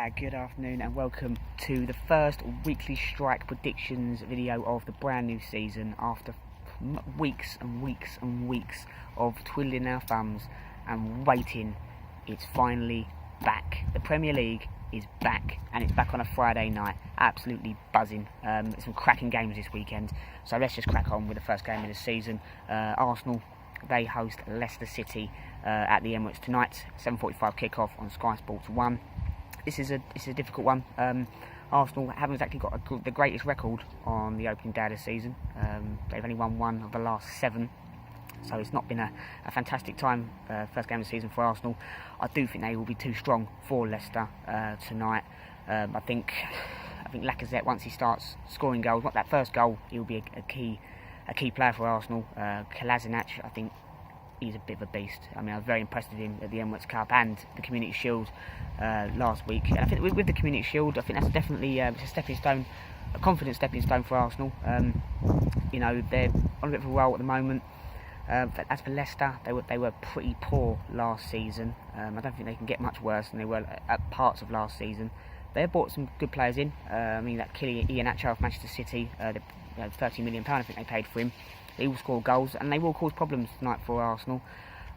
Good afternoon and welcome to the first weekly strike predictions video of the brand new season after weeks and weeks and weeks of twiddling our thumbs and waiting. It's finally back. The Premier League is back, and it's back on a Friday night. Absolutely buzzing. There's some cracking games this weekend, so let's just crack on with the first game of the season. Arsenal, they host Leicester City at the Emirates tonight. 7:45 kick-off on Sky Sports 1. This is a difficult one. Arsenal haven't exactly got the greatest record on the opening day of the season. They've only won one of the last 7, so it's not been a fantastic time. First game of the season for Arsenal. I do think they will be too strong for Leicester tonight. I think Lacazette, once he starts scoring goals, not that first goal, he'll be a key player for Arsenal. Kolasinac, I think he's a bit of a beast. I mean, I was very impressed with him at the Emirates Cup and the Community Shield last week. And I think with the Community Shield, I think that's definitely a stepping stone, a confident stepping stone for Arsenal. You know, they're on a bit of a roll at the moment. As for Leicester, they were pretty poor last season. I don't think they can get much worse than they were at parts of last season. They have bought some good players in. I mean, that Kylian Iheanacho of Manchester City, £30 million I think they paid for him. They will score goals and they will cause problems tonight for Arsenal.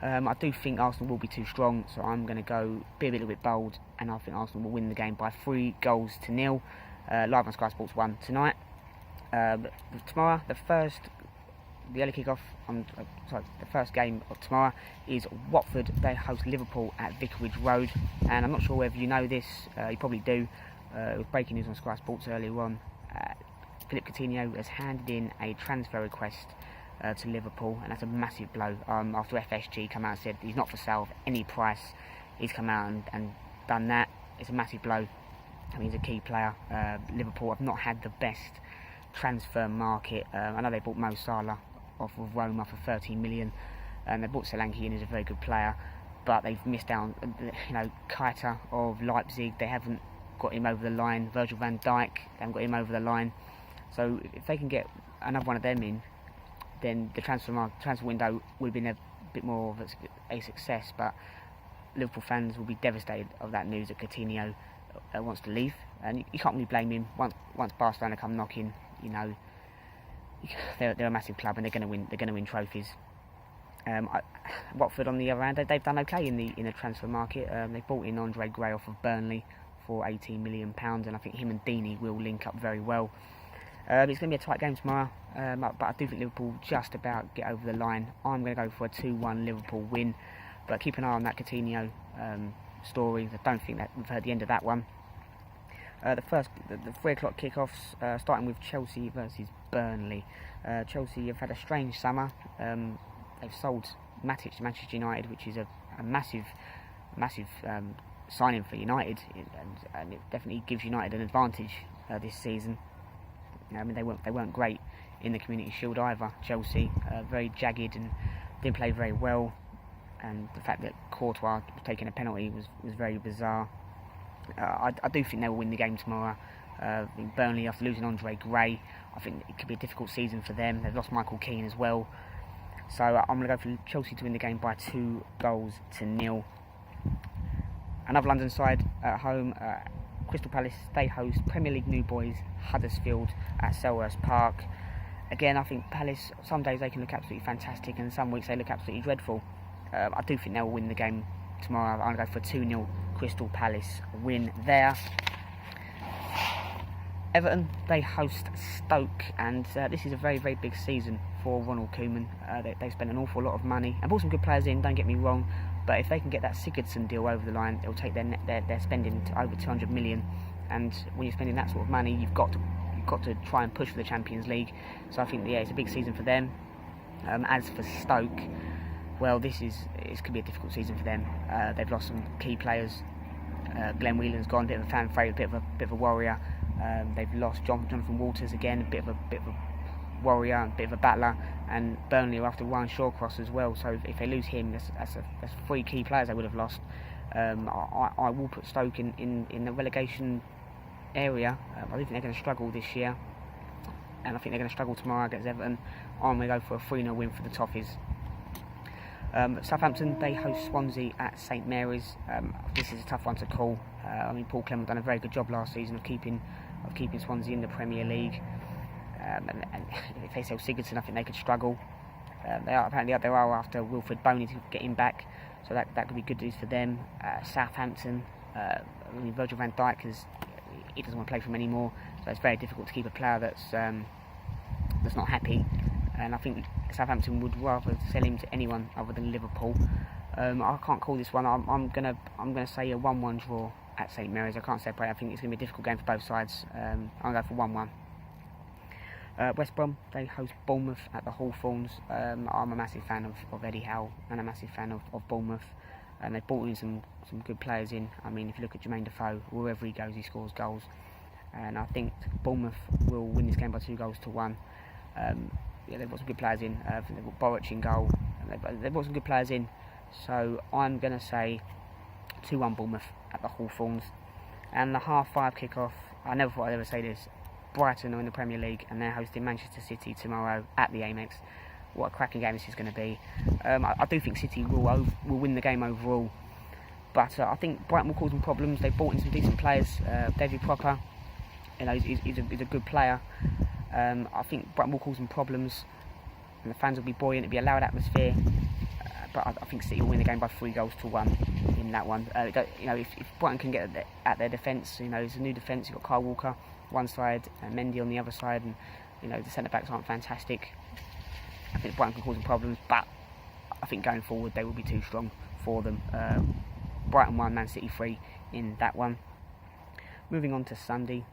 I do think Arsenal will be too strong, so I'm going to be a little bit bold, and I think Arsenal will win the game by 3-0 live on Sky Sports 1 tonight. Tomorrow, the early kick-off the first game of tomorrow is Watford. They host Liverpool at Vicarage Road, and I'm not sure whether you know this. You probably do. It was breaking news on Sky Sports earlier on. Philippe Coutinho has handed in a transfer request to Liverpool, and that's a massive blow. After FSG come out and said he's not for sale for any price, he's come out and done that. It's a massive blow. I mean, he's a key player. Liverpool have not had the best transfer market. I know they bought Mo Salah off of Roma for 13 million, and they bought Solanke in, who's a very good player, but they've missed out. Keita of Leipzig, they haven't got him over the line. Virgil van Dijk, they haven't got him over the line. So if they can get another one of them in, then the transfer window would have been a bit more of a success. But Liverpool fans will be devastated of that news that Coutinho wants to leave, and you can't really blame him. Once Barcelona come knocking, you know, they're a massive club and they're going to win trophies. Watford, on the other hand, they've done okay in the transfer market. They bought in Andre Gray off of Burnley for £18 million, and I think him and Deeney will link up very well. It's going to be a tight game tomorrow, but I do think Liverpool just about get over the line. I'm going to go for a 2-1 Liverpool win, but keep an eye on that Coutinho story. I don't think that we've heard the end of that one. The 3 o'clock kickoffs, starting with Chelsea versus Burnley. Chelsea have had a strange summer. They've sold Matic to Manchester United, which is a massive signing for United, and it definitely gives United an advantage this season. I mean, they weren't great in the Community Shield either. Chelsea, very jagged and didn't play very well, and the fact that Courtois was taking a penalty was very bizarre. I do think they will win the game tomorrow. Burnley, after losing Andre Gray, I think it could be a difficult season for them. They've lost Michael Keane as well, so I'm going to go for Chelsea to win the game by 2-0. Another London side at home. Crystal Palace, they host Premier League new boys Huddersfield at Selhurst Park. Again, I think Palace, some days they can look absolutely fantastic and some weeks they look absolutely dreadful. I do think they'll win the game tomorrow. I'm going to go for a 2-0 Crystal Palace win there. Everton, they host Stoke, and this is a very, very big season for Ronald Koeman. They've spent an awful lot of money and brought some good players in, don't get me wrong, but if they can get that Sigurdsson deal over the line, it'll take their spending to over 200 million, and when you're spending that sort of money, you've got to try and push for the Champions League. So I think, it's a big season for them. As for Stoke, well, this could be a difficult season for them. They've lost some key players. Glenn Whelan's gone, a bit of a fan favourite, a bit of a warrior. They've lost Jonathan Walters again, a bit of a warrior, a bit of a battler, and Burnley are after Ryan Shawcross as well. So if they lose him, that's 3 key players they would have lost. I will put Stoke in the relegation area. I do think they're going to struggle this year, and I think they're going to struggle tomorrow against Everton. I'm going to go for a 3-0 win for the Toffees. Southampton, they host Swansea at St Mary's. This is a tough one to call. I mean, Paul Clement done a very good job last season of keeping Swansea in the Premier League. And if they sell Sigurdsson, I think they could struggle. They are after Wilfred Boney to get him back, so that could be good news for them. Southampton, I mean, Virgil van Dijk he doesn't want to play for them anymore, so it's very difficult to keep a player that's not happy. And I think Southampton would rather sell him to anyone other than Liverpool. I can't call this one. I'm gonna say a 1-1 draw at St Mary's. I can't separate. I think it's gonna be a difficult game for both sides. I'm gonna go for 1-1. West Brom, they host Bournemouth at the Hawthorns. I'm a massive fan of Eddie Howe and a massive fan of Bournemouth. And they've brought in some good players in. I mean, if you look at Jermaine Defoe, wherever he goes, he scores goals. And I think Bournemouth will win this game by 2-1. They've got some good players in. I think they've got Boric in goal. They've got some good players in. So I'm going to say 2-1 Bournemouth at the Hawthorns. And the 5:30 kick-off, I never thought I'd ever say this, Brighton are in the Premier League and they're hosting Manchester City tomorrow at the Amex. What a cracking game this is going to be. I do think City will win the game overall, but I think Brighton will cause them problems. They've brought in some decent players. David Pröpper, he's a good player. I think Brighton will cause them problems, and the fans will be buoyant. It'll be a loud atmosphere. But I think City will win the game by 3-1 in that one. If Brighton can get at their defence, it's a new defence. You've got Kyle Walker one side and Mendy on the other side, and the centre backs aren't fantastic. I think Brighton can cause them problems, but I think going forward they will be too strong for them. Brighton 1, Man City 3 in that one. Moving on to Sunday,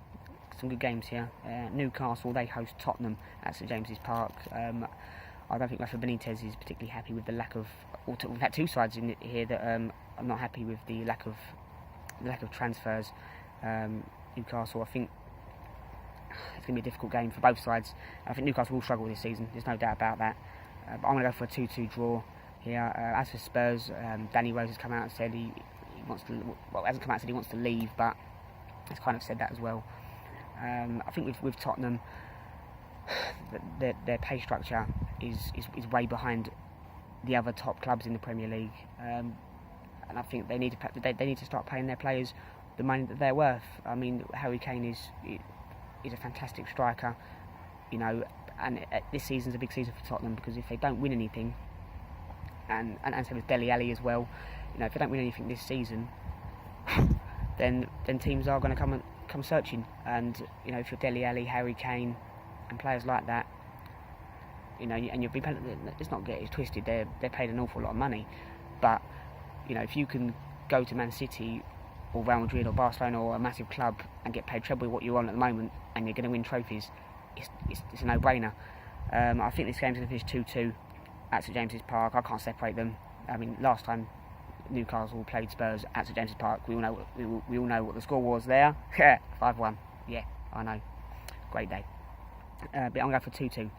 some good games here. Newcastle, they host Tottenham at St James's Park. I don't think Rafa Benitez is particularly happy with the lack of. We've had two sides in here that I'm not happy with the lack of transfers. Newcastle, I think it's going to be a difficult game for both sides. I think Newcastle will struggle this season. There's no doubt about that. But I'm going to go for a 2-2 draw here. As for Spurs, Danny Rose has come out and said he wants to. Well, hasn't come out and said he wants to leave, but he's kind of said that as well. I think with Tottenham, their pay structure is way behind the other top clubs in the Premier League, and I think they need to start paying their players the money that they're worth. I mean, Harry Kane is a fantastic striker, and this season's a big season for Tottenham, because if they don't win anything, and so with Dele Alli as well, if they don't win anything this season, then teams are going to come searching, and if you're Dele Alli, Harry Kane, and players like that, and you'll be paid, let's not get it twisted, they're paid an awful lot of money, but if you can go to Man City or Real Madrid or Barcelona or a massive club and get paid treble what you're on at the moment, and you're going to win trophies, it's a no-brainer. I think this game's going to finish 2-2 at St James's Park. I can't separate them. I mean, last time Newcastle played Spurs at St James's Park, we all know what the score was there. 5-1. Yeah, I know. Great day. But I'm going to go for 2-2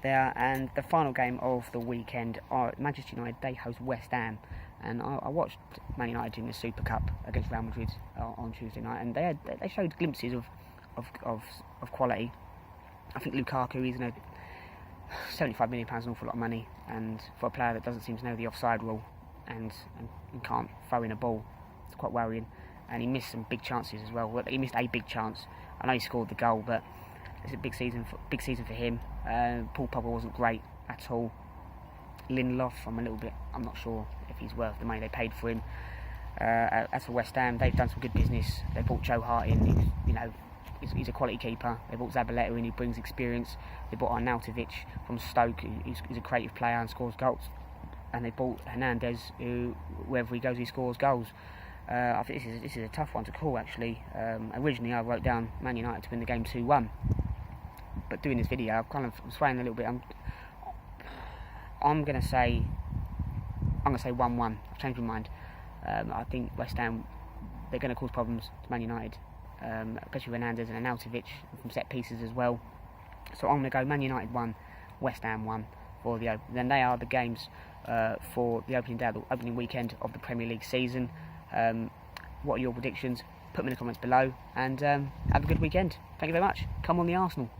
there. And the final game of the weekend, Manchester United, they host West Ham. And I watched Man United in the Super Cup against Real Madrid on Tuesday night, and they showed glimpses of quality. I think Lukaku is £75 million an awful lot of money, and for a player that doesn't seem to know the offside rule and can't throw in a ball, it's quite worrying. And he missed some big chances as well. He missed a big chance. I know he scored the goal, but it's a big season for him. Paul Pogba wasn't great at all. Lindelof, I'm not sure if he's worth the money they paid for him. As for West Ham, they've done some good business. They brought Joe Hart in. He's a quality keeper. They brought Zabaleta in, who brings experience. They brought Arnautovic from Stoke, who's a creative player and scores goals. And they brought Hernandez, who wherever he goes, he scores goals. I think this is a tough one to call, actually. Originally, I wrote down Man United to win the game 2-1, but doing this video, I'm swaying a little bit. I'm going to say 1-1. I've changed my mind. I think West Ham, they're going to cause problems to Man United, especially Hernandez and Arnautovic from set pieces as well. So I'm going to go Man United 1, West Ham 1 for the open. Then they are the games for the opening weekend of the Premier League season. What are your predictions? Put them in the comments below, and have a good weekend. Thank you very much. Come on the Arsenal.